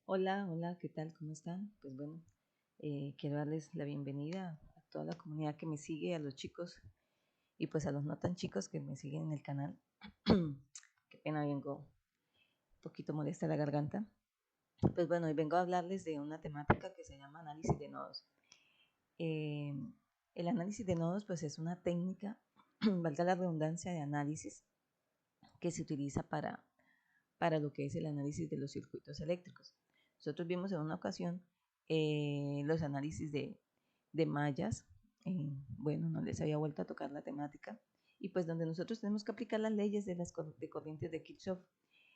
Hola, hola, ¿qué tal? ¿Cómo están? Pues bueno, quiero darles la bienvenida a toda la comunidad que me sigue, a los chicos y pues a los no tan chicos que me siguen en el canal. Qué pena, vengo un poquito molesta la garganta. Pues bueno, hoy vengo a hablarles de una temática que se llama análisis de nodos. Eh, el análisis de nodos pues es una técnica, valga la redundancia, de análisis que se utiliza para lo que es el análisis de los circuitos eléctricos. Nosotros vimos en una ocasión los análisis de mallas, bueno, no les había vuelto a tocar la temática, y pues donde nosotros tenemos que aplicar las leyes de corrientes de Kirchhoff.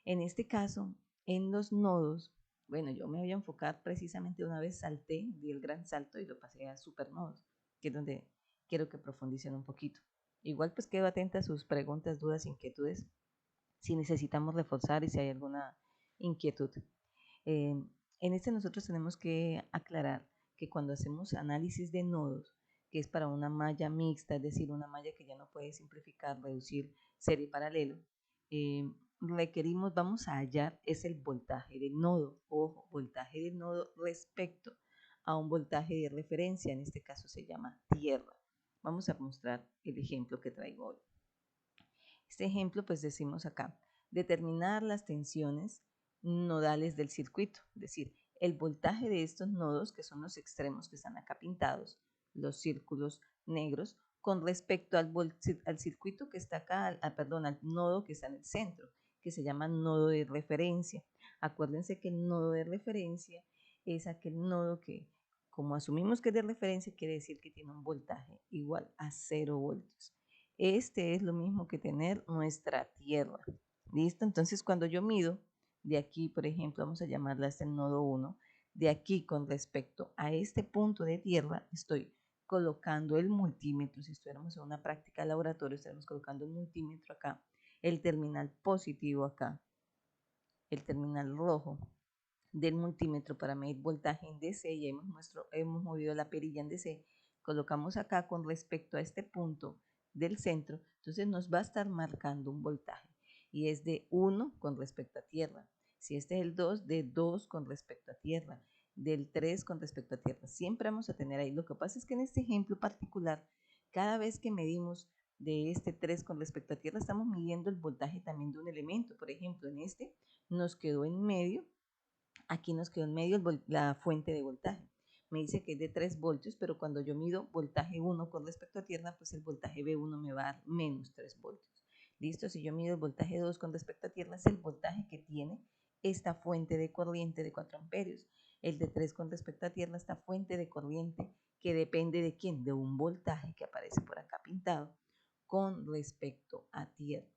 En este caso, en los nodos, bueno, yo me voy a enfocar precisamente una vez salté, di el gran salto y lo pasé a supernodos, que es donde quiero que profundicen un poquito. Igual pues quedo atenta a sus preguntas, dudas, inquietudes si necesitamos reforzar y si hay alguna inquietud. Eh, en este nosotros tenemos que aclarar que cuando hacemos análisis de nodos, que es para una malla mixta, es decir, una malla que ya no puede simplificar, reducir, serie paralelo, eh, requerimos, vamos a hallar es el voltaje del nodo, ojo, voltaje del nodo respecto a un voltaje de referencia, en este caso se llama tierra. Vamos a mostrar el ejemplo que traigo hoy. Este ejemplo, pues decimos acá, determinar las tensiones nodales del circuito, es decir, el voltaje de estos nodos, que son los extremos que están acá pintados, los círculos negros, con respecto al circuito que está acá, al nodo que está en el centro, que se llama nodo de referencia. Acuérdense que el nodo de referencia es aquel nodo que, como asumimos que es de referencia, quiere decir que tiene un voltaje igual a 0 voltios. Este es lo mismo que tener nuestra tierra. ¿Listo? Entonces, cuando yo mido de aquí, por ejemplo, vamos a llamarla hasta el nodo 1, de aquí con respecto a este punto de tierra, estoy colocando el multímetro. Si estuviéramos en una práctica de laboratorio, estaríamos colocando el multímetro acá, el terminal positivo acá, el terminal rojo del multímetro para medir voltaje en DC, y hemos movido la perilla en DC, colocamos acá con respecto a este punto del centro, entonces nos va a estar marcando un voltaje y es de 1 con respecto a tierra. Si este es el 2, de 2 con respecto a tierra, del 3 con respecto a tierra. Siempre vamos a tener ahí. Lo que pasa es que en este ejemplo particular, cada vez que medimos de este 3 con respecto a tierra, estamos midiendo el voltaje también de un elemento. Por ejemplo, en este nos quedó en medio. Aquí nos quedó en medio la fuente de voltaje. Me dice que es de 3 voltios, pero cuando yo mido voltaje 1 con respecto a tierra, pues el voltaje B1 me va a dar menos 3 voltios. ¿Listo? Si yo mido el voltaje 2 con respecto a tierra, es el voltaje que tiene esta fuente de corriente de 4 amperios. El de 3 con respecto a tierra, esta fuente de corriente que depende de quién, de un voltaje que aparece por acá pintado con respecto a tierra.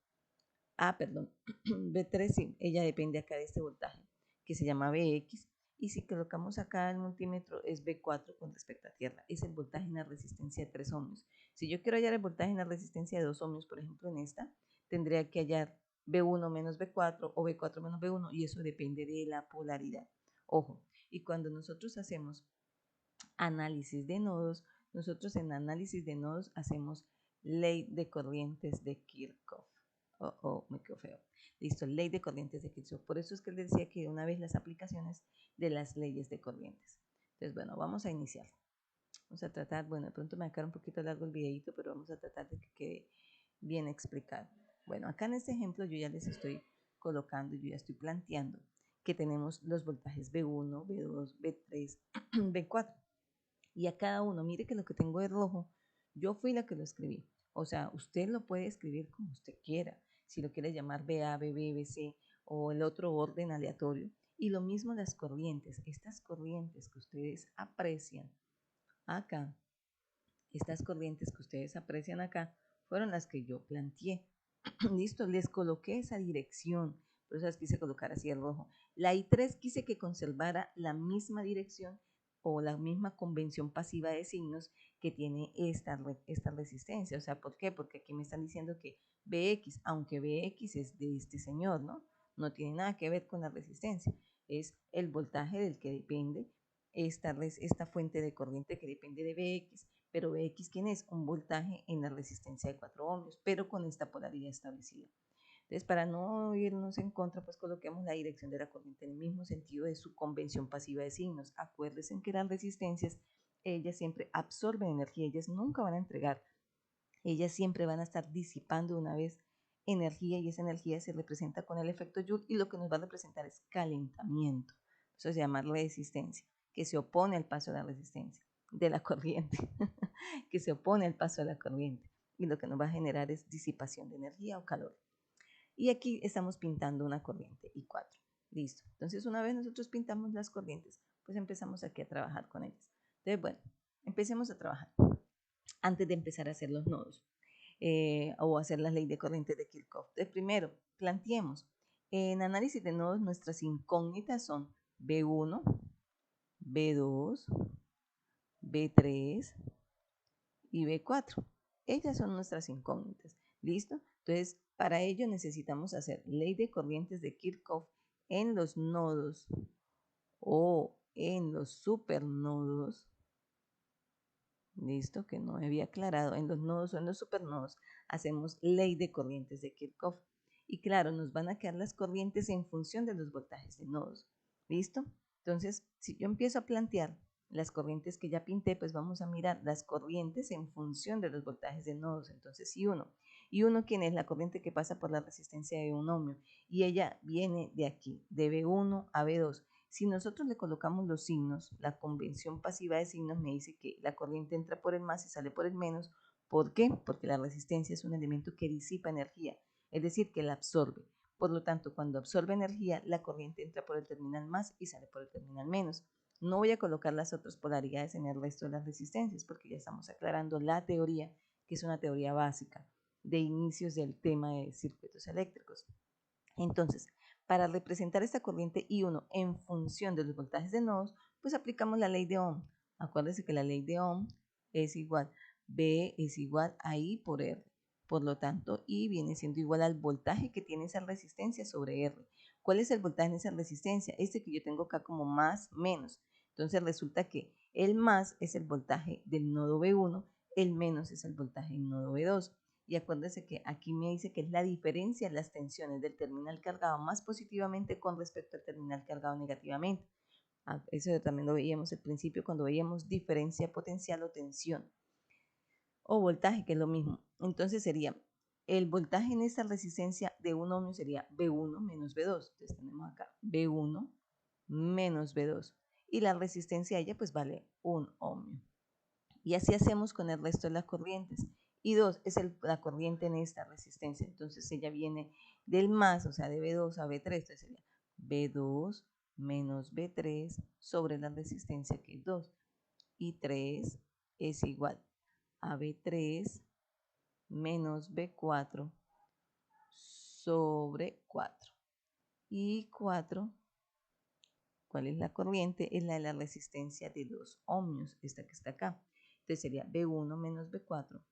Perdón, B3 sí, ella depende acá de este voltaje que se llama Bx, y si colocamos acá el multímetro es B4 con respecto a tierra, es el voltaje en la resistencia de 3 ohmios. Si yo quiero hallar el voltaje en la resistencia de 2 ohmios, por ejemplo en esta, tendría que hallar B1 menos B4 o B4 menos B1, y eso depende de la polaridad. Ojo, y cuando nosotros hacemos análisis de nodos, nosotros en análisis de nodos hacemos ley de corrientes de Kirchhoff. Me quedó feo. Listo, ley de corrientes de Kirchhoff. Por eso es que les decía que una vez las aplicaciones de las leyes de corrientes. Entonces, bueno, vamos a iniciar. Vamos a tratar, bueno, de pronto me va a quedar un poquito largo el videito, pero vamos a tratar de que quede bien explicado. Bueno, acá en este ejemplo yo ya les estoy colocando, yo ya estoy planteando que tenemos los voltajes B1, B2, B3, B4. Y a cada uno, mire que lo que tengo es rojo, yo fui la que lo escribí. O sea, usted lo puede escribir como usted quiera, si lo quiere llamar BA, BB, BC o el otro orden aleatorio. Y lo mismo las corrientes, estas corrientes que ustedes aprecian acá, estas corrientes que ustedes aprecian acá, fueron las que yo planteé. Listo, les coloqué esa dirección, por eso las quise colocar así el rojo. La I3 quise que conservara la misma dirección o la misma convención pasiva de signos que tiene esta resistencia. O sea, ¿por qué? Porque aquí me están diciendo que Bx, aunque Bx es de este señor, ¿no? No tiene nada que ver con la resistencia. Es el voltaje del que depende esta fuente de corriente que depende de Bx, pero Bx, ¿quién es? Un voltaje en la resistencia de 4 ohmios, pero con esta polaridad establecida. Entonces, para no irnos en contra, pues coloquemos la dirección de la corriente en el mismo sentido de su convención pasiva de signos. Acuérdense que las resistencias, ellas siempre absorben energía, ellas nunca van a entregar, ellas siempre van a estar disipando una vez energía, y esa energía se representa con el efecto Joule, y lo que nos va a representar es calentamiento. Eso se llama resistencia, que se opone al paso de la resistencia, de la corriente, que se opone al paso de la corriente, y lo que nos va a generar es disipación de energía o calor. Y aquí estamos pintando una corriente I4. Listo. Entonces, una vez nosotros pintamos las corrientes, pues empezamos aquí a trabajar con ellas. Entonces, bueno, empecemos a trabajar antes de empezar a hacer los nodos o hacer la ley de corrientes de Kirchhoff. Entonces, primero, planteemos. En análisis de nodos, nuestras incógnitas son B1, B2, B3 y B4. Ellas son nuestras incógnitas. ¿Listo? Entonces, para ello necesitamos hacer ley de corrientes de Kirchhoff en los nodos o en los supernodos. Listo, que no me había aclarado. En los nodos o en los supernodos hacemos ley de corrientes de Kirchhoff. Y claro, nos van a quedar las corrientes en función de los voltajes de nodos. ¿Listo? Entonces, si yo empiezo a plantear las corrientes que ya pinté, pues vamos a mirar las corrientes en función de los voltajes de nodos. Entonces, I1. I1, ¿quién es? La corriente que pasa por la resistencia de un ohmio. Y ella viene de aquí, de B1 a B2. Si nosotros le colocamos los signos, la convención pasiva de signos me dice que la corriente entra por el más y sale por el menos. ¿Por qué? Porque la resistencia es un elemento que disipa energía, es decir, que la absorbe. Por lo tanto, cuando absorbe energía, la corriente entra por el terminal más y sale por el terminal menos. No voy a colocar las otras polaridades en el resto de las resistencias porque ya estamos aclarando la teoría, que es una teoría básica de inicios del tema de circuitos eléctricos. Entonces, para representar esta corriente I1 en función de los voltajes de nodos, pues aplicamos la ley de Ohm. Acuérdense que la ley de Ohm es igual, B es igual a I por R. Por lo tanto, I viene siendo igual al voltaje que tiene esa resistencia sobre R. ¿Cuál es el voltaje en esa resistencia? Este que yo tengo acá como más, menos. Entonces resulta que el más es el voltaje del nodo B1, el menos es el voltaje del nodo B2. Y acuérdense que aquí me dice que es la diferencia en las tensiones del terminal cargado más positivamente con respecto al terminal cargado negativamente. Eso también lo veíamos al principio cuando veíamos diferencia potencial o tensión o voltaje, que es lo mismo. Entonces sería el voltaje en esta resistencia de 1 ohmio sería B1 menos B2. Entonces tenemos acá B1 menos B2 y la resistencia a ella pues vale 1 ohmio. Y así hacemos con el resto de las corrientes. Y 2 es la corriente en esta resistencia. Entonces ella viene del más, o sea, de B2 a B3. Entonces sería B2 menos B3 sobre la resistencia que es 2. Y 3 es igual a B3 menos B4 sobre 4. Y 4, ¿cuál es la corriente? Es la de la resistencia de 2 ohmios, esta que está acá. Entonces sería B1 menos B4,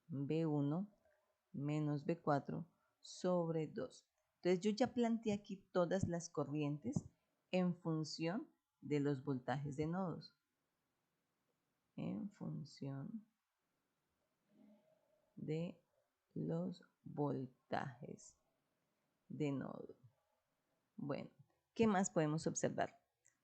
B1 menos B4 sobre 2. Entonces yo ya planteé aquí todas las corrientes en función de los voltajes de nodos. En función de los voltajes de nodo. Bueno, ¿qué más podemos observar?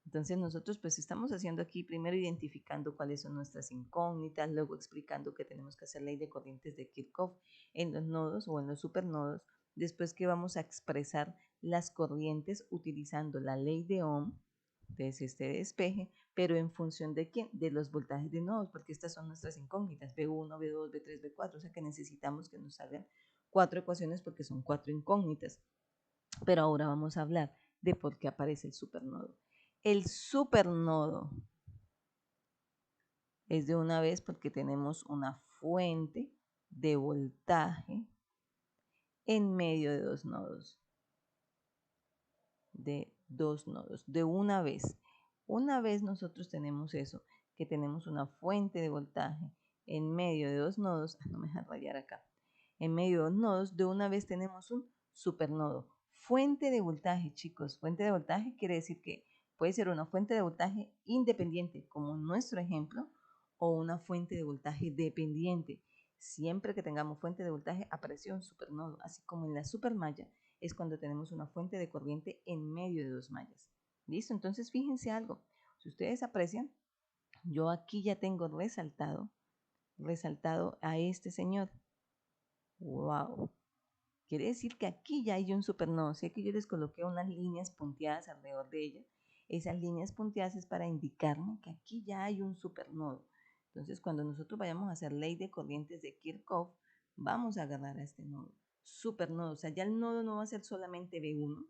Entonces nosotros pues estamos haciendo aquí primero identificando cuáles son nuestras incógnitas, luego explicando que tenemos que hacer ley de corrientes de Kirchhoff en los nodos o en los supernodos, después que vamos a expresar las corrientes utilizando la ley de Ohm, entonces este despeje, pero en función de quién, de los voltajes de nodos, porque estas son nuestras incógnitas, B1, B2, B3, B4, o sea que necesitamos que nos salgan 4 ecuaciones porque son 4 incógnitas. Pero ahora vamos a hablar de por qué aparece el supernodo. El supernodo es de una vez porque tenemos una fuente de voltaje en medio de dos nodos. De una vez. Una vez nosotros tenemos eso, que tenemos una fuente de voltaje en medio de dos nodos, no me deja rayar acá, en medio de dos nodos, de una vez tenemos un supernodo. Fuente de voltaje, chicos, fuente de voltaje quiere decir que puede ser una fuente de voltaje independiente, como en nuestro ejemplo, o una fuente de voltaje dependiente. Siempre que tengamos fuente de voltaje apareció un supernodo, así como en la supermalla es cuando tenemos una fuente de corriente en medio de dos mallas. ¿Listo? Entonces fíjense algo. Si ustedes aprecian, yo aquí ya tengo resaltado a este señor. ¡Wow! Quiere decir que aquí ya hay un supernodo. Sé que yo les coloqué unas líneas punteadas alrededor de ella. Esas líneas punteadas es para indicarme que aquí ya hay un supernodo. Entonces, cuando nosotros vayamos a hacer ley de corrientes de Kirchhoff, vamos a agarrar a este nodo, supernodo. O sea, ya el nodo no va a ser solamente B1,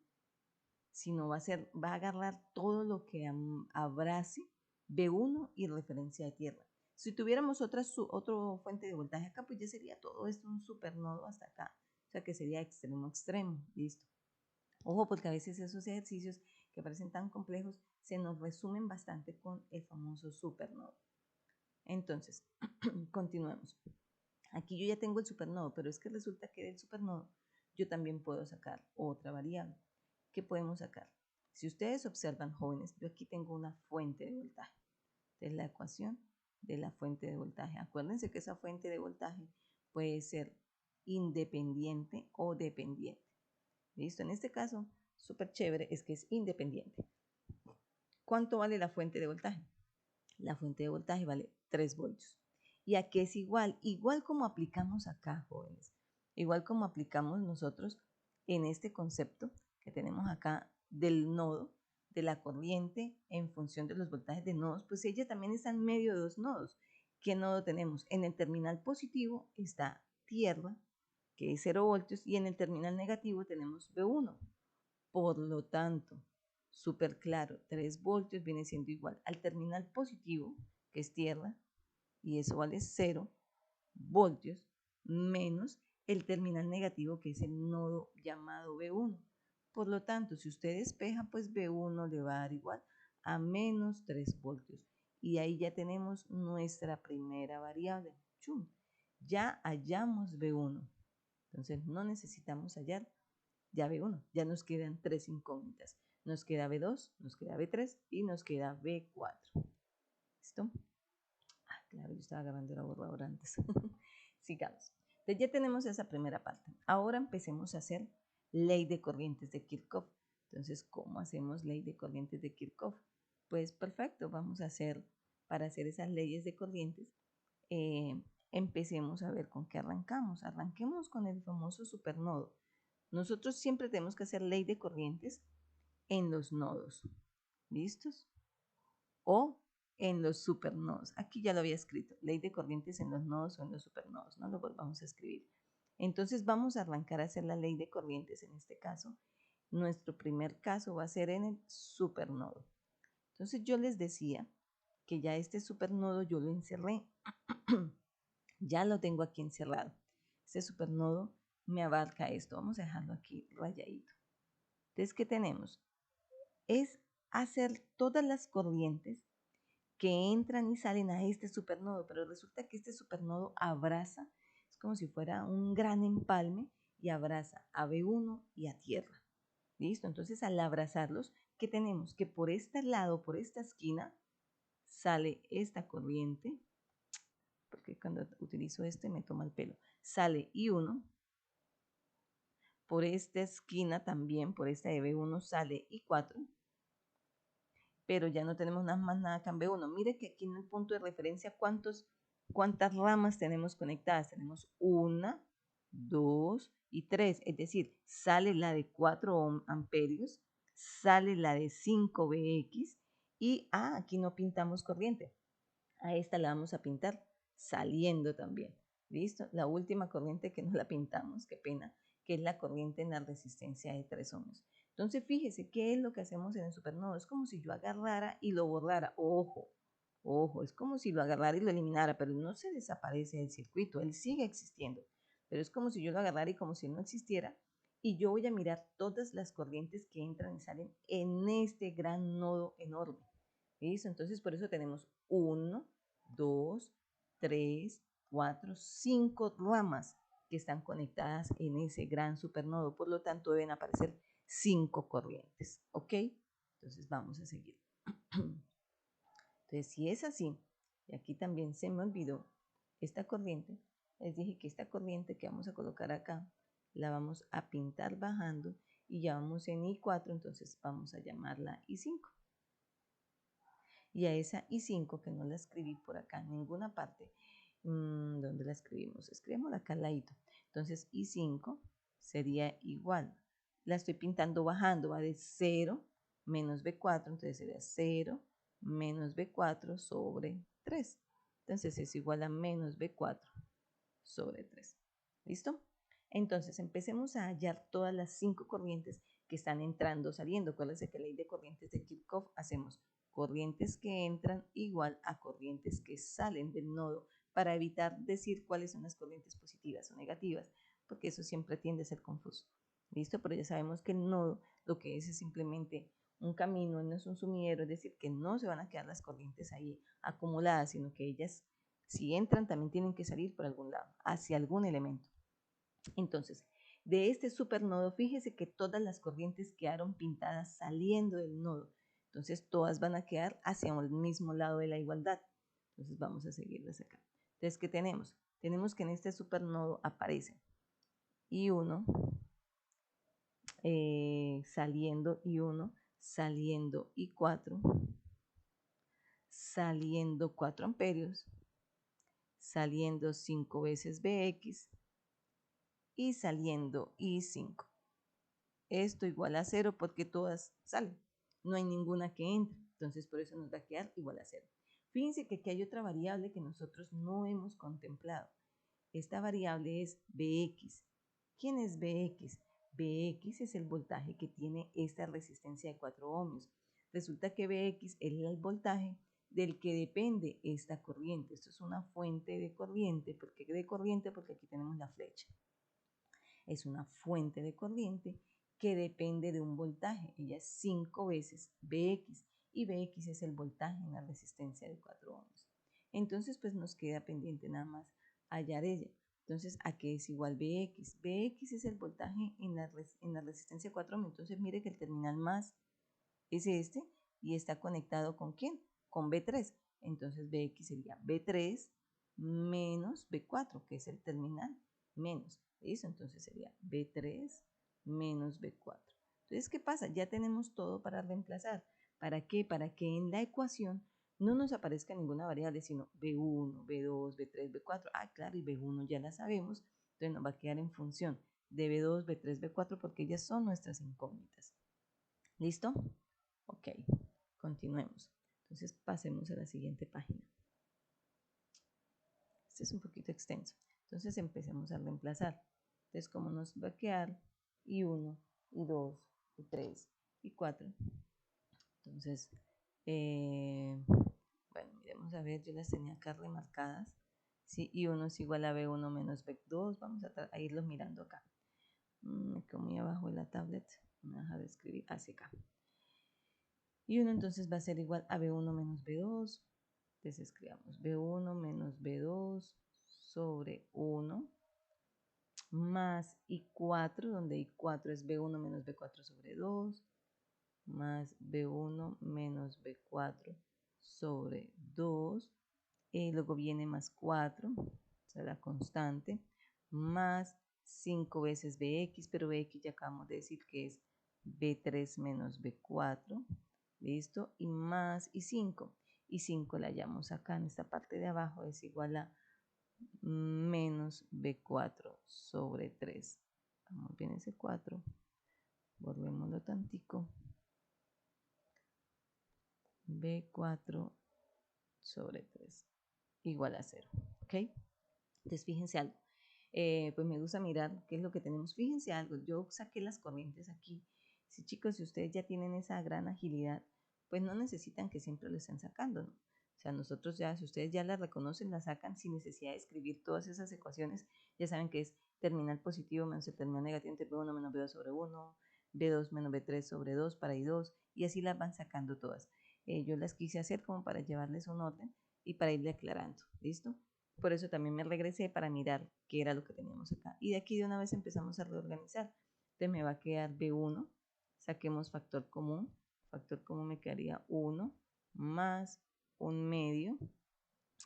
sino va a agarrar todo lo que abrace B1 y referencia de tierra. Si tuviéramos otra fuente de voltaje acá, pues ya sería todo esto un supernodo hasta acá. O sea que sería extremo extremo, listo. Ojo, porque a veces esos ejercicios que parecen tan complejos se nos resumen bastante con el famoso supernodo. Entonces, continuemos. Aquí yo ya tengo el supernodo, pero es que resulta que del supernodo yo también puedo sacar otra variable. ¿Qué podemos sacar? Si ustedes observan, jóvenes, yo aquí tengo una fuente de voltaje. Entonces, la ecuación de la fuente de voltaje. Acuérdense que esa fuente de voltaje puede ser independiente o dependiente. ¿Listo? En este caso, súper chévere es que es independiente. ¿Cuánto vale la fuente de voltaje? La fuente de voltaje vale 3 voltios. ¿Y a qué es igual? Igual como aplicamos acá, jóvenes. Igual como aplicamos nosotros en este concepto que tenemos acá del nodo, de la corriente en función de los voltajes de nodos, pues ella también está en medio de dos nodos. ¿Qué nodo tenemos? En el terminal positivo está tierra, que es 0 voltios, y en el terminal negativo tenemos B1. Por lo tanto, súper claro, 3 voltios viene siendo igual al terminal positivo, que es tierra, y eso vale 0 voltios, menos el terminal negativo, que es el nodo llamado B1. Por lo tanto, si usted despeja, pues B1 le va a dar igual a menos 3 voltios. Y ahí ya tenemos nuestra primera variable. ¡Chum! Ya hallamos B1. Entonces no necesitamos hallar ya B1. Ya nos quedan 3 incógnitas. Nos queda B2, nos queda B3 y nos queda B4. ¿Listo? Ah, claro, yo estaba grabando la borradora antes. Sigamos. Entonces ya tenemos esa primera parte. Ahora empecemos a hacer ley de corrientes de Kirchhoff. Entonces, ¿cómo hacemos ley de corrientes de Kirchhoff? Pues perfecto, vamos a hacer, para hacer esas leyes de corrientes, empecemos a ver con qué arrancamos. Arranquemos con el famoso supernodo. Nosotros siempre tenemos que hacer ley de corrientes en los nodos. ¿Listos? O en los supernodos. Aquí ya lo había escrito, ley de corrientes en los nodos o en los supernodos, no lo volvamos a escribir. Entonces vamos a arrancar a hacer la ley de corrientes en este caso. Nuestro primer caso va a ser en el supernodo. Entonces yo les decía que ya este supernodo yo lo encerré. Ya lo tengo aquí encerrado. Este supernodo me abarca esto. Vamos a dejarlo aquí rayadito. Entonces, ¿qué tenemos? Es hacer todas las corrientes que entran y salen a este supernodo, pero resulta que este supernodo abraza, es como si fuera un gran empalme y abraza a B1 y a tierra. ¿Listo? Entonces, al abrazarlos, ¿qué tenemos? Que por este lado, por esta esquina, sale esta corriente, porque cuando utilizo este me toma el pelo, sale I1, por esta esquina también, por esta de B1 sale I4, pero ya no tenemos nada más nada que en B1. Mire que aquí en el punto de referencia, ¿cuántas ramas tenemos conectadas? Tenemos 1, 2 y 3, es decir, sale la de 4 amperios, sale la de 5 VX y aquí no pintamos corriente. A esta la vamos a pintar saliendo también. ¿Listo? La última corriente que no la pintamos, qué pena, que es la corriente en la resistencia de 3 ohms. Entonces, fíjese, ¿qué es lo que hacemos en el supernodo? Es como si yo agarrara y lo borrara. Ojo, ojo, es como si lo agarrara y lo eliminara, pero no se desaparece del circuito, él sigue existiendo. Pero es como si yo lo agarrara y como si no existiera. Y yo voy a mirar todas las corrientes que entran y salen en este gran nodo enorme. ¿Listo? Entonces, por eso tenemos 1, 2, 3, 4, 5 ramas que están conectadas en ese gran supernodo. Por lo tanto, deben aparecer 5 corrientes. ¿Ok? Entonces, vamos a seguir. Entonces, si es así, y aquí también se me olvidó esta corriente, les dije que esta corriente que vamos a colocar acá, la vamos a pintar bajando y ya vamos en I4, entonces vamos a llamarla I5. Y a esa I5, que no la escribí por acá en ninguna parte, ¿dónde la escribimos? Escribimos acá al ladito. Entonces I5 sería igual, la estoy pintando bajando, va de 0 menos B4, entonces sería 0 menos B4 sobre 3. Entonces es igual a menos B4 sobre 3. ¿Listo? Entonces empecemos a hallar todas las 5 corrientes que están entrando o saliendo. Acuérdense que la ley de corrientes de Kirchhoff hacemos corrientes que entran igual a corrientes que salen del nodo para evitar decir cuáles son las corrientes positivas o negativas, porque eso siempre tiende a ser confuso. ¿Listo? Pero ya sabemos que el nodo lo que es simplemente un camino, no es un sumidero, es decir, que no se van a quedar las corrientes ahí acumuladas, sino que ellas, si entran, también tienen que salir por algún lado, hacia algún elemento. Entonces, de este supernodo, fíjese que todas las corrientes quedaron pintadas saliendo del nodo. Entonces, todas van a quedar hacia el mismo lado de la igualdad. Entonces, vamos a seguirlas acá. Entonces, ¿qué tenemos? Tenemos que en este supernodo aparece I1 saliendo I1, saliendo I4, saliendo 4 amperios, saliendo 5 veces BX y saliendo I5. Esto igual a 0 porque todas salen, no hay ninguna que entre, entonces por eso nos va a quedar igual a 0. Fíjense que aquí hay otra variable que nosotros no hemos contemplado. Esta variable es Bx. ¿Quién es Bx? Bx es el voltaje que tiene esta resistencia de 4 ohmios. Resulta que Bx es el voltaje del que depende esta corriente. Esto es una fuente de corriente. ¿Por qué de corriente? Porque aquí tenemos la flecha. Es una fuente de corriente que depende de un voltaje. Ella es 5 veces Bx y Bx es el voltaje en la resistencia de 4 ohmios. Entonces, pues nos queda pendiente nada más hallar ella. Entonces, ¿a qué es igual Bx? Bx es el voltaje en la resistencia de 4 ohmios. Entonces, mire que el terminal más es este y está conectado ¿con quién? Con B3. Entonces, Bx sería B3 menos B4, que es el terminal menos. ¿Listo? Entonces sería B3 menos B4. Entonces, ¿qué pasa? Ya tenemos todo para reemplazar. ¿Para qué? Para que en la ecuación no nos aparezca ninguna variable, sino B1, B2, B3, B4. Ah, claro, y B1 ya la sabemos. Entonces nos va a quedar en función de B2, B3, B4 porque ellas son nuestras incógnitas. ¿Listo? Ok, continuemos. Entonces pasemos a la siguiente página. Este es un poquito extenso. Entonces empecemos a reemplazar. Entonces, como nos va a quedar I1, I2, I3, I4. Entonces, bueno, miremos a ver, yo las tenía acá remarcadas. Si I1 es igual a B1 menos B2, vamos a irlos mirando acá. Me quedo muy abajo de la tablet, me deja de escribir hacia acá. I1 entonces va a ser igual a B1 menos B2. Entonces escribamos B1 menos B2 sobre 1 más I4, donde I4 es B1 menos B4 sobre 2, más B1 menos B4 sobre 2, y luego viene más 4, o sea, la constante, más 5 veces Bx, pero Bx ya acabamos de decir que es B3 menos B4, ¿listo? Y más I5, I5 la hallamos acá en esta parte de abajo, es igual a menos B4 sobre 3. Vamos bien ese 4. Volvémoslo tantico. B4 sobre 3 igual a 0. ¿Ok? Entonces fíjense algo. Pues me gusta mirar qué es lo que tenemos. Fíjense algo. Yo saqué las corrientes aquí. Sí, chicos, si ustedes ya tienen esa gran agilidad, pues no necesitan que siempre lo estén sacando, ¿no? O sea, nosotros ya, si ustedes ya la reconocen, la sacan sin necesidad de escribir todas esas ecuaciones. Ya saben que es terminal positivo menos el terminal negativo entre B1 menos B2 sobre 1, B2 menos B3 sobre 2 para I2, y así las van sacando todas. Yo las quise hacer como para llevarles un orden y para irle aclarando, ¿listo? Por eso también me regresé para mirar qué era lo que teníamos acá. Y de aquí de una vez empezamos a reorganizar. Entonces me va a quedar B1, saquemos factor común me quedaría 1 más un medio.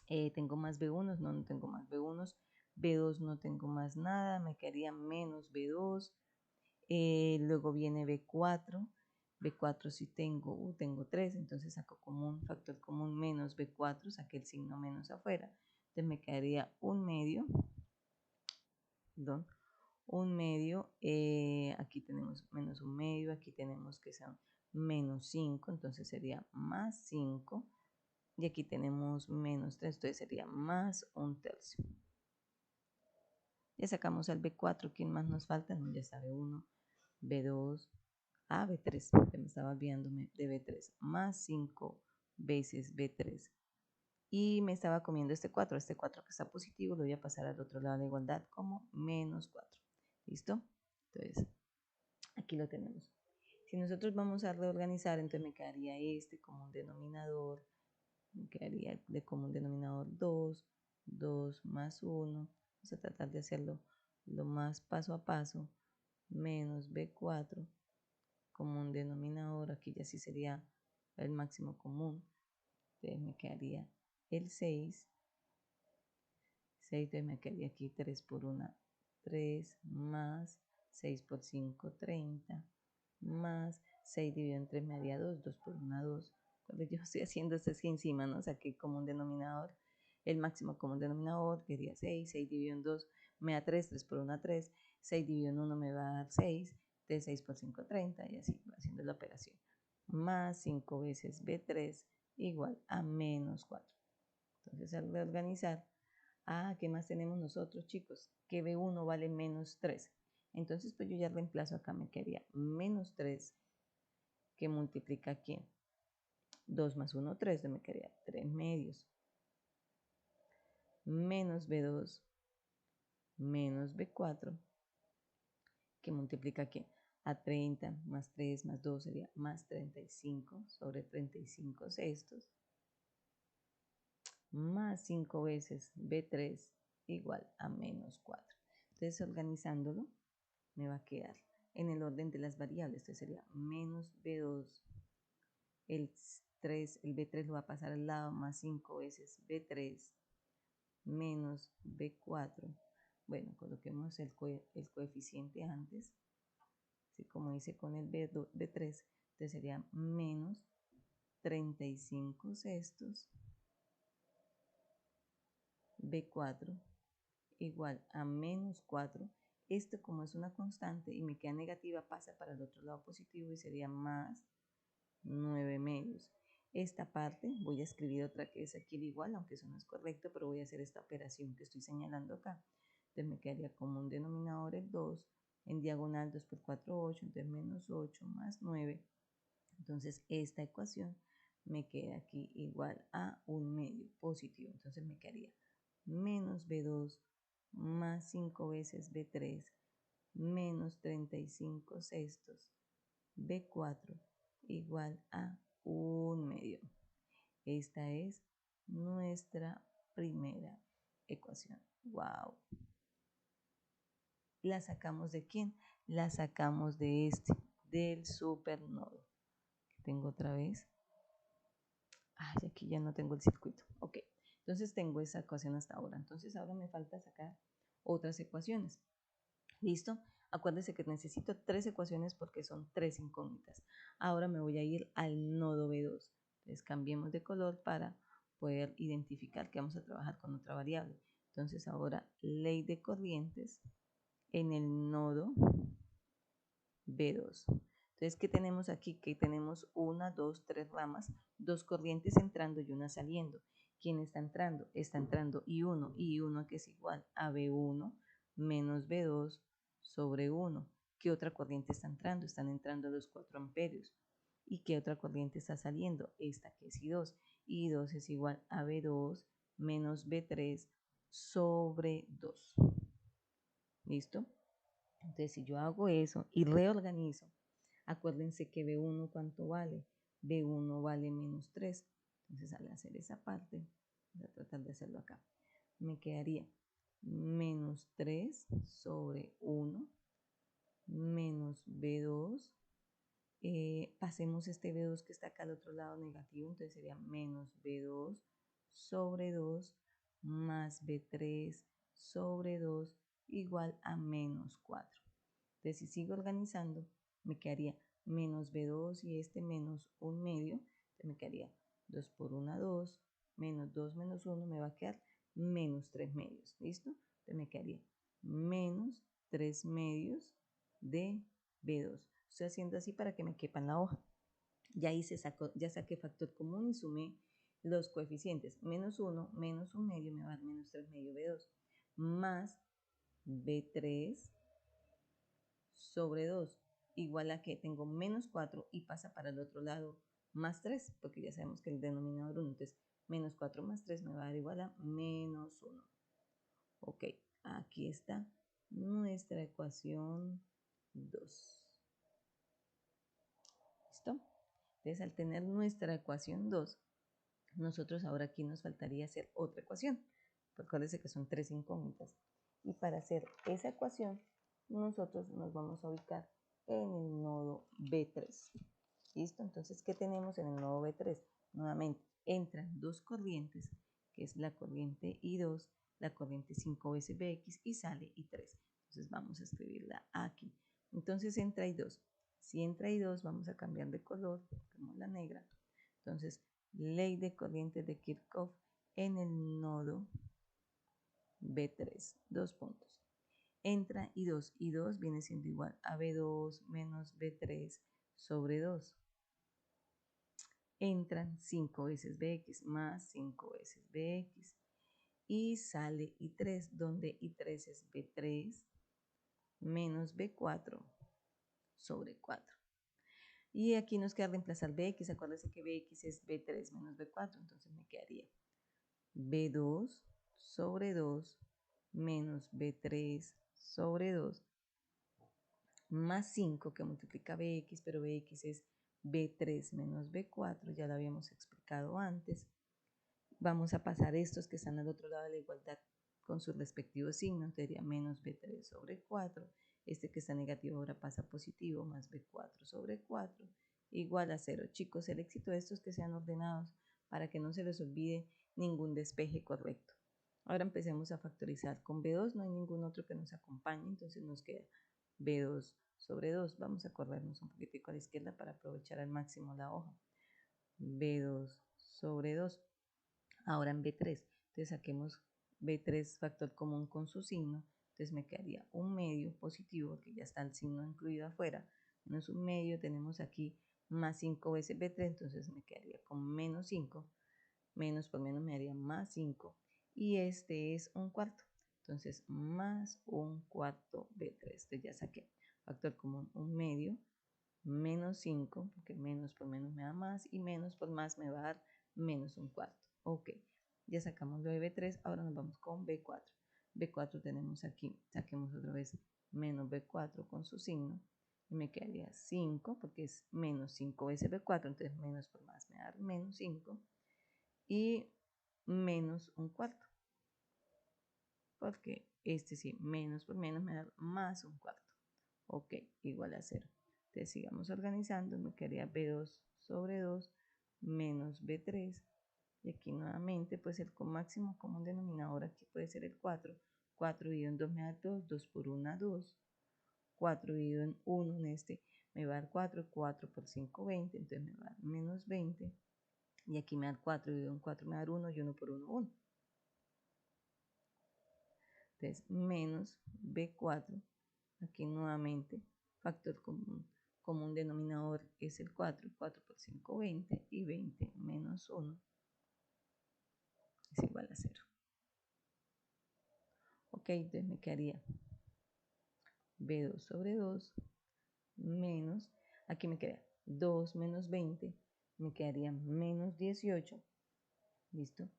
¿Tengo más B1? No tengo más B1, B2 no tengo más nada, me quedaría menos B2. Luego viene B4. B4 si tengo, tengo 3, entonces saco común, factor común menos B4, saqué el signo menos afuera. Entonces me quedaría un medio, perdón, un medio, aquí tenemos menos un medio, aquí tenemos que son menos 5, entonces sería más 5, y aquí tenemos menos 3, entonces sería más un tercio. Ya sacamos al B4, ¿quién más nos falta? No, ya está B1, B2, B3, que me estaba olvidándome de B3, más 5 veces B3. Y me estaba comiendo este 4 que está positivo, lo voy a pasar al otro lado de la igualdad como menos 4. ¿Listo? Entonces, aquí lo tenemos. Si nosotros vamos a reorganizar, entonces me quedaría este como un denominador, me quedaría de común denominador 2, 2 más 1, vamos a tratar de hacerlo lo más paso a paso, menos B4, común denominador, aquí ya sí sería el máximo común, entonces me quedaría el 6, 6, entonces me quedaría aquí 3 por 1, 3 más 6 por 5, 30, más 6 dividido en 3 me haría 2, 2 por 1, 2. Cuando yo estoy haciendo esto aquí encima, ¿no? Saqué común denominador, el máximo común denominador, que sería 6, 6 dividido en 2 me da 3, 3 por 1, 3, 6 dividido en 1 me va a dar 6, de 6 por 5, 30, y así va haciendo la operación. Más 5 veces B3 igual a menos 4. Entonces al reorganizar, ¿qué más tenemos nosotros, chicos? Que B1 vale menos 3. Entonces, pues yo ya reemplazo acá, me quedaría menos 3, que multiplica ¿quién? 2 más 1, 3, me quedaría 3 medios. Menos B2, menos B4, que multiplica ¿quién? A 30 más 3 más 2 sería más 35 sobre 35 sextos, más 5 veces B3 igual a menos 4. Entonces, organizándolo, me va a quedar en el orden de las variables. Entonces sería menos B2, el B3 lo va a pasar al lado, más 5 veces B3, menos B4. Bueno, coloquemos el coeficiente antes, así como hice con el B3, entonces sería menos 35 sextos B4 igual a menos 4. Esto, como es una constante y me queda negativa, pasa para el otro lado positivo y sería más 9 medios. Esta parte voy a escribir otra que es aquí el igual, aunque eso no es correcto, pero voy a hacer esta operación que estoy señalando acá. Entonces me quedaría como un denominador el 2, en diagonal 2 por 4, 8, entonces menos 8 más 9. Entonces esta ecuación me queda aquí igual a un medio positivo. Entonces me quedaría menos B2 más 5 veces B3 menos 35 sextos B4 igual a un medio. Esta es nuestra primera ecuación. ¡Wow! ¿La sacamos de quién? La sacamos de del supernodo. Tengo otra vez. Aquí ya no tengo el circuito. Ok, entonces tengo esa ecuación hasta ahora. Entonces ahora me falta sacar otras ecuaciones. ¿Listo? Acuérdense que necesito 3 ecuaciones porque son 3 incógnitas. Ahora me voy a ir al nodo B2. Entonces cambiemos de color para poder identificar que vamos a trabajar con otra variable. Entonces ahora ley de corrientes en el nodo B2. Entonces, ¿qué tenemos aquí? Que tenemos 1, 2, 3 ramas, 2 corrientes entrando y una saliendo. ¿Quién está entrando? Está entrando I1 que es igual a B1 menos B2 sobre 1. ¿Qué otra corriente está entrando? Están entrando los 4 amperios. ¿Y qué otra corriente está saliendo? Esta que es I2. I2 es igual a B2 menos B3 sobre 2. ¿Listo? Entonces, si yo hago eso y reorganizo, acuérdense que B1 ¿cuánto vale? B1 vale menos 3. Entonces, al hacer esa parte, voy a tratar de hacerlo acá, me quedaría menos 3 sobre 1 menos B2. Pasemos este B2 que está acá al otro lado negativo, entonces sería menos B2 sobre 2 más B3 sobre 2 igual a menos 4. Entonces, si sigo organizando, me quedaría menos B2 y este menos 1 medio. Entonces, me quedaría 2 por 1, 2, menos 2 menos 1, me va a quedar menos 3 medios. ¿Listo? Entonces, me quedaría menos 3 medios de B2. Estoy haciendo así para que me quepa en la hoja. Ya saqué factor común y sumé los coeficientes. Menos 1, menos 1 medio me va a dar menos 3 medio B2. Más B3 sobre 2 igual a que tengo menos 4 y pasa para el otro lado más 3, porque ya sabemos que el denominador 1, entonces menos 4 más 3 me va a dar igual a menos 1. Ok, aquí está nuestra ecuación 2. ¿Listo? Entonces, al tener nuestra ecuación 2, nosotros ahora aquí nos faltaría hacer otra ecuación. Acuérdense que son 3 incógnitas. Y para hacer esa ecuación, nosotros nos vamos a ubicar en el nodo B3. ¿Listo? Entonces, ¿qué tenemos en el nodo B3? Nuevamente, entran dos corrientes, que es la corriente I2, la corriente 5 veces BX y sale I3. Entonces, vamos a escribirla aquí. Entonces, entra I2. Si entra I2, vamos a cambiar de color, como la negra. Entonces, ley de corrientes de Kirchhoff en el nodo B3. Dos puntos. Entra I2. I2 viene siendo igual a B2 menos B3 sobre 2. Entran 5 veces Bx más 5 veces Bx. Y sale I3, donde I3 es B3 menos B4 sobre 4. Y aquí nos queda reemplazar Bx. Acuérdense que Bx es B3 menos B4, entonces me quedaría B2 sobre 2 menos B3 sobre 2 más 5 que multiplica Bx, pero Bx es B3 menos B4, ya lo habíamos explicado antes. Vamos a pasar estos que están al otro lado de la igualdad con sus respectivos signos, sería menos B3 sobre 4. Este que está negativo ahora pasa a positivo, más B4 sobre 4, igual a 0. Chicos, el éxito de estos que sean ordenados para que no se les olvide ningún despeje correcto. Ahora empecemos a factorizar. Con B2 no hay ningún otro que nos acompañe, entonces nos queda B2 sobre 2. Vamos a corrernos un poquitico a la izquierda para aprovechar al máximo la hoja. B2 sobre 2. Ahora en B3, entonces saquemos B3 factor común con su signo, entonces me quedaría un medio positivo, que ya está el signo incluido afuera, menos un medio, tenemos aquí más 5 veces B3, entonces me quedaría con menos 5, menos por menos me daría más 5, y este es un cuarto, entonces más un cuarto B3, entonces ya saqué factor común un medio, menos 5, porque menos por menos me da más, y menos por más me va a dar menos un cuarto. Ok, ya sacamos lo de B3, ahora nos vamos con B4. B4 tenemos aquí, saquemos otra vez menos B4 con su signo, y me quedaría 5, porque es menos 5 veces B4, entonces menos por más me da menos 5, y menos un cuarto, porque este sí, menos por menos me da más un cuarto. Ok, igual a 0. Entonces sigamos organizando, me quedaría B2 sobre 2 menos B3, y aquí nuevamente pues el máximo común denominador aquí puede ser el 4, 4 dividido en 2 me da 2, 2 por 1 2, 4 dividido en 1 en este me va a dar 4, 4 por 5 20, entonces me va a dar menos 20, y aquí me da 4 dividido en 4 me va a dar 1 y 1 por 1, 1. Entonces menos B4, aquí nuevamente factor común denominador es el 4, 4 por 5, 20, y 20 menos 1 es igual a 0. Ok, entonces me quedaría B2 sobre 2 menos, aquí me queda 2 menos 20, me quedaría menos 18, ¿listo?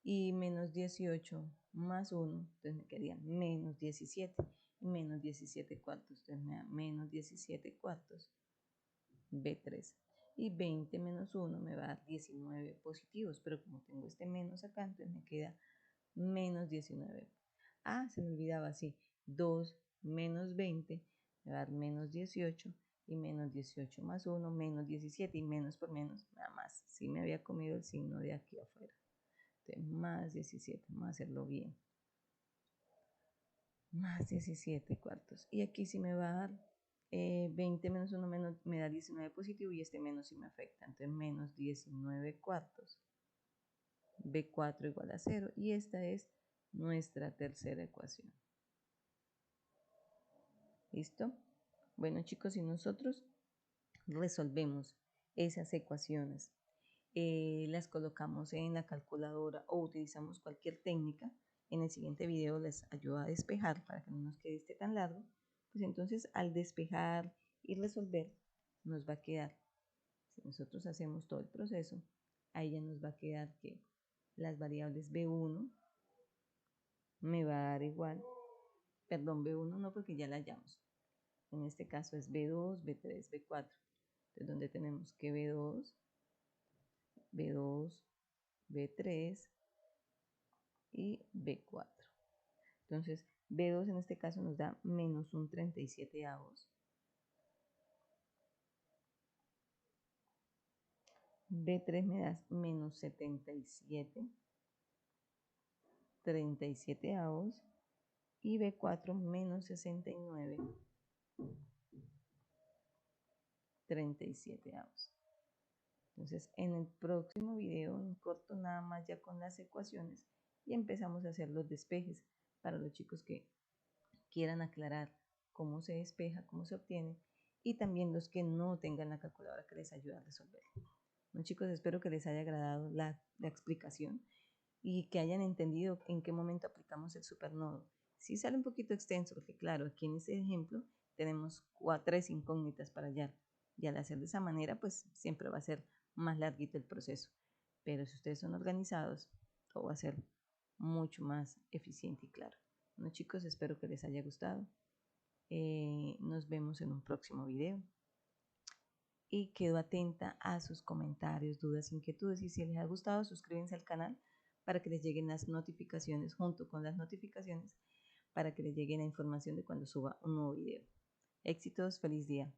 Y menos 18 más 1, entonces me quedaría menos 17, y menos 17 cuartos, entonces me da menos 17 cuartos B3. Y 20 menos 1 me va a dar 19 positivos, pero como tengo este menos acá, entonces me queda menos 19. Ah, se me olvidaba, sí, 2 menos 20 me va a dar menos 18, y menos 18 más 1, menos 17, y menos por menos me da más. Sí me había comido el signo de aquí afuera. Entonces, más 17, vamos a hacerlo bien. más 17 cuartos. Y aquí sí me va a dar 20 menos 1 menos, me da 19 positivo y este menos sí me afecta. Entonces menos 19 cuartos. B4 igual a 0. Y esta es nuestra tercera ecuación. ¿Listo? Bueno chicos, si nosotros resolvemos esas ecuaciones, las colocamos en la calculadora o utilizamos cualquier técnica, en el siguiente video les ayudo a despejar para que no nos quede este tan largo, pues entonces al despejar y resolver nos va a quedar, si nosotros hacemos todo el proceso, ahí ya nos va a quedar que las variables B1 me va a dar igual, perdón, B1 no porque ya la hallamos, en este caso es B2, B3, B4, entonces donde tenemos que B2, B2, B3 y B4. Entonces, B2 en este caso nos da menos un 37 avos. B3 me da menos 77, 37 avos. Y B4 menos 69, 37 avos. Entonces, en el próximo video, en corto nada más ya con las ecuaciones y empezamos a hacer los despejes para los chicos que quieran aclarar cómo se despeja, cómo se obtiene y también los que no tengan la calculadora que les ayude a resolver. Bueno, chicos, espero que les haya agradado la explicación y que hayan entendido en qué momento aplicamos el supernodo. Sí sale un poquito extenso, porque claro, aquí en este ejemplo tenemos 3 incógnitas para hallar. Y al hacer de esa manera, pues siempre va a ser más larguito el proceso. Pero si ustedes son organizados, todo va a ser mucho más eficiente y claro. Bueno, chicos, espero que les haya gustado. Nos vemos en un próximo video. Y quedo atenta a sus comentarios, dudas, inquietudes. Y si les ha gustado, suscríbanse al canal para que les lleguen las notificaciones, junto con las notificaciones, para que les llegue la información de cuando suba un nuevo video. Éxitos, feliz día.